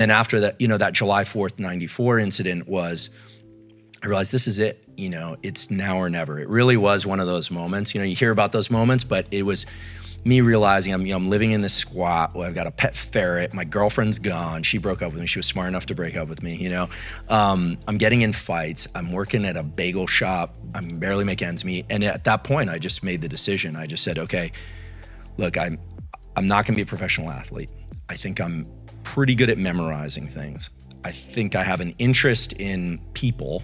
And after that, that July 4th, 94 incident I realized this is it, it's now or never. It really was one of those moments. You hear about those moments, but it was me realizing I'm living in this squat where I've got a pet ferret. My girlfriend's gone. She broke up with me. She was smart enough to break up with me, I'm getting in fights. I'm working at a bagel shop. I'm barely making ends meet. And at that point, I just made the decision. I just said, okay, look, I'm not gonna be a professional athlete. I think I'm pretty good at memorizing things. I think I have an interest in people.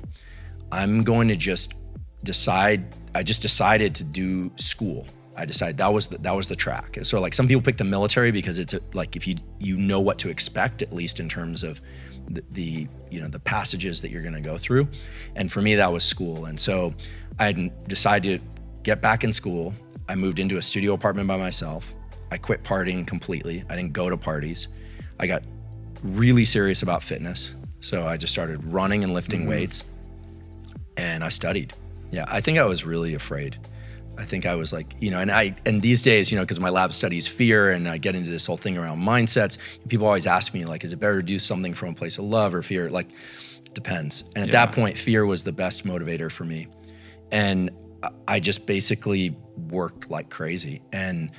I'm going to just decide. I just decided to do school. I decided that was the track. So like some people pick the military because it's like if you know what to expect, at least in terms of the passages that you're going to go through. And for me, that was school. And so I decided to get back in school. I moved into a studio apartment by myself. I quit partying completely. I didn't go to parties. I got really serious about fitness. So I just started running and lifting weights, and I studied. Yeah, I think I was really afraid. I think I was like, and these days, because my lab studies fear and I get into this whole thing around mindsets, people always ask me like, is it better to do something from a place of love or fear? Like, depends. And at that point, fear was the best motivator for me. And I just basically worked like crazy. And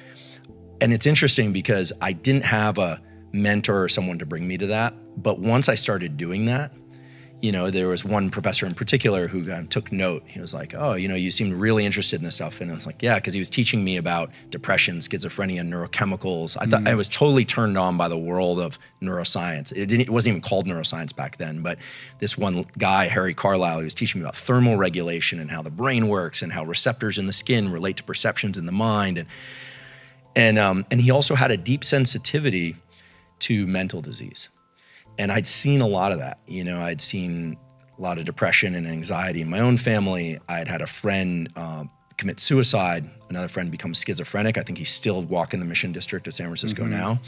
it's interesting because I didn't have a mentor or someone to bring me to that. But once I started doing that, there was one professor in particular who took note. He was like, oh, you seemed really interested in this stuff. And I was like, yeah, because he was teaching me about depression, schizophrenia, neurochemicals. I thought I was totally turned on by the world of neuroscience. It wasn't even called neuroscience back then, but this one guy, Harry Carlisle, he was teaching me about thermal regulation and how the brain works and how receptors in the skin relate to perceptions in the mind. And he also had a deep sensitivity to mental disease. And I'd seen a lot of that. I'd seen a lot of depression and anxiety in my own family. I'd had a friend commit suicide, another friend become schizophrenic. I think he's still walking the Mission District of San Francisco now.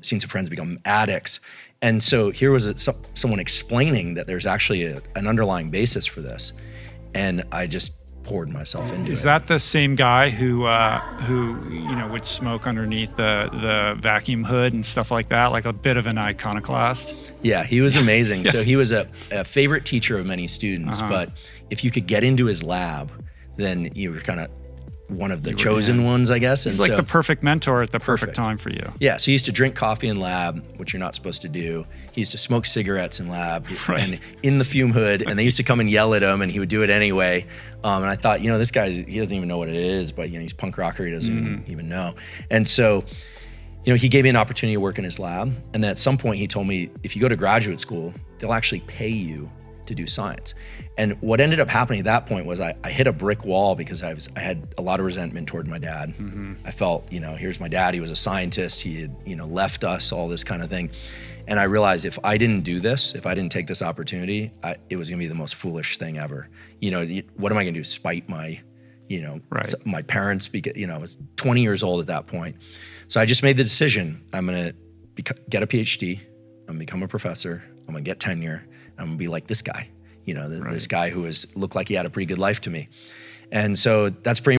Seen some friends become addicts. And so here was someone explaining that there's actually an underlying basis for this. And I just poured myself into it. Is that the same guy who would smoke underneath the vacuum hood and stuff like that, like a bit of an iconoclast? Yeah, he was amazing. So he was a favorite teacher of many students, but if you could get into his lab, then you were kind of one of the chosen ones, I guess. He's like the perfect mentor at the perfect time for you. Yeah, so he used to drink coffee in lab, which you're not supposed to do. He used to smoke cigarettes in lab and in the fume hood, and they used to come and yell at him, and he would do it anyway. And I thought, this guy, he doesn't even know what it is, but he's punk rocker, he doesn't even know. And so, he gave me an opportunity to work in his lab, and then at some point he told me, if you go to graduate school, they'll actually pay you to do science. And what ended up happening at that point was I hit a brick wall because I had a lot of resentment toward my dad. I felt, here's my dad, he was a scientist, he had, left us, all this kind of thing. And I realized if I didn't do this, if I didn't take this opportunity, it was gonna be the most foolish thing ever. What am I gonna do, spite my, my parents, because, I was 20 years old at that point. So I just made the decision, I'm gonna get a PhD, I'm gonna become a professor, I'm gonna get tenure, I'm gonna be like this guy, this guy who looked like he had a pretty good life to me. And so that's pretty